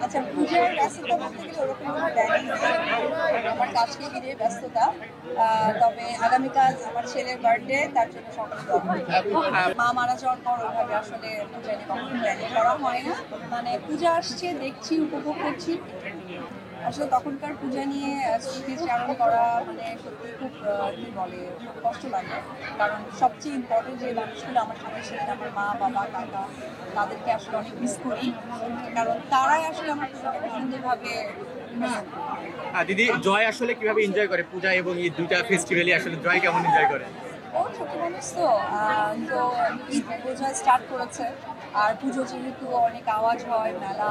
আচ্ছা, পূজার ব্যস্ততা বলতে গেলে ওরকম কোনো প্ল্যানিং নেই, আমার কাজকে ঘিরে ব্যস্ততা। তবে আগামীকাল আমার ছেলের বার্থডে, তার জন্য সকালে দোয়া করি। মা মারা যাওয়ার পর ওইভাবে আসলে পূজা নিয়ে কখনো প্ল্যানিং করা হয় না। মানে পূজা আসছে, দেখছি, উপভোগ করছি। আসলে তখনকার পূজা নিয়ে স্মৃতিচারণ করা মানে সত্যি খুব কি বলে, খুব কষ্ট লাগে। কারণ সবচেয়ে ইম্পর্টেন্ট যে মানুষগুলো আমার সাথে ছিলেন, আমার মা বাবা কাকা, তাদেরকে আসলে অনেক মিস করি। কারণ তারাই আসলে আমার পূজাটাকে সুন্দরভাবে দিদি, জয় আসলে কিভাবে এনজয় করে পূজা এবং এই দুইটা ফেস্টিভ্যালই আসলে জয় কেমন এনজয় করে? ও ছোট মানুষ তো ঈদ পূজা স্টার্ট করেছে। আর পুজো যেহেতু অনেক আওয়াজ হয়, মেলা,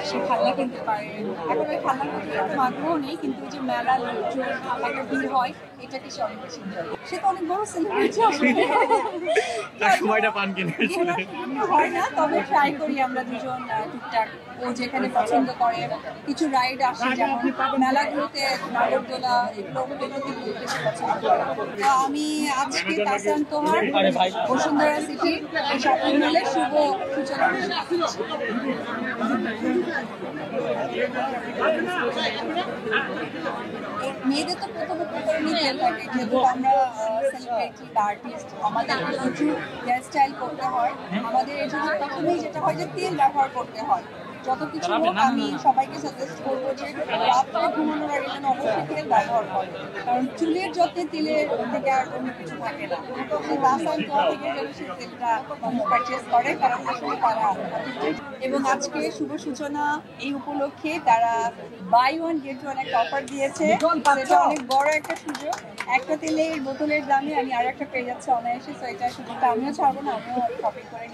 সে খেলনা কিনতে পারে। এখন ওই খেলনার প্রতি এরকম আগ্রহ নেই, কিন্তু ওই যে মেলা, লোকজন, একটা ভিড় হয়, এটাকে সে অনেক বেশি enjoy করে। সে তো অনেক বড় সেলিব্রিটি তার সময়টা পান কিনা? হয় না, তবে ট্রাই করি আমরা দুজন টুকটাক। ও যেখানে পছন্দ করে কিছু রাইড আসে, যেমন মেলাগুলোতে নাগরদোলা, এগুলোতে বেশি পছন্দ করে। তো আমি আজকে তাসান তোহার বসুন্ধরা সিটি শপিং মলে শুভ সূচনা মেয়েদের তো প্রথমে তেল থাকে, যেহেতু আমরা সেলিব্রিটি বা আর্টিস্ট, আমাদের প্রচুর হেয়ার স্টাইল করতে হয়। আমাদের এই জন্য প্রথমেই যেটা হয় যে তেল ব্যবহার করতে হয়। যত কিছু হোক, আমি সবাইকে সাজেস্ট করবো যে রাত্রে ঘুমানোর আগে যেন অবশ্যই তেল ব্যবহার করে, কারণ চুলের যত্নে তেলের থেকে আর অন্য কিছু থাকে না। তো সেই বাসান তোয়া থেকে যেন সেই তেলটা মানুষ পারচেস করে, কারণ আসলে তারা। এবং আজকে শুভ সূচনা, এই উপলক্ষে তারা বাই ওয়ান গেট ওয়ান একটা অফার দিয়েছে। সেটা অনেক বড় একটা সুযোগ। একটা তেলের বোতলের দামে আমি আর একটা পেয়ে যাচ্ছি অনায়াসে। তো এটা সুযোগটা আমিও ছাড়বো না, আমিও শপিং করে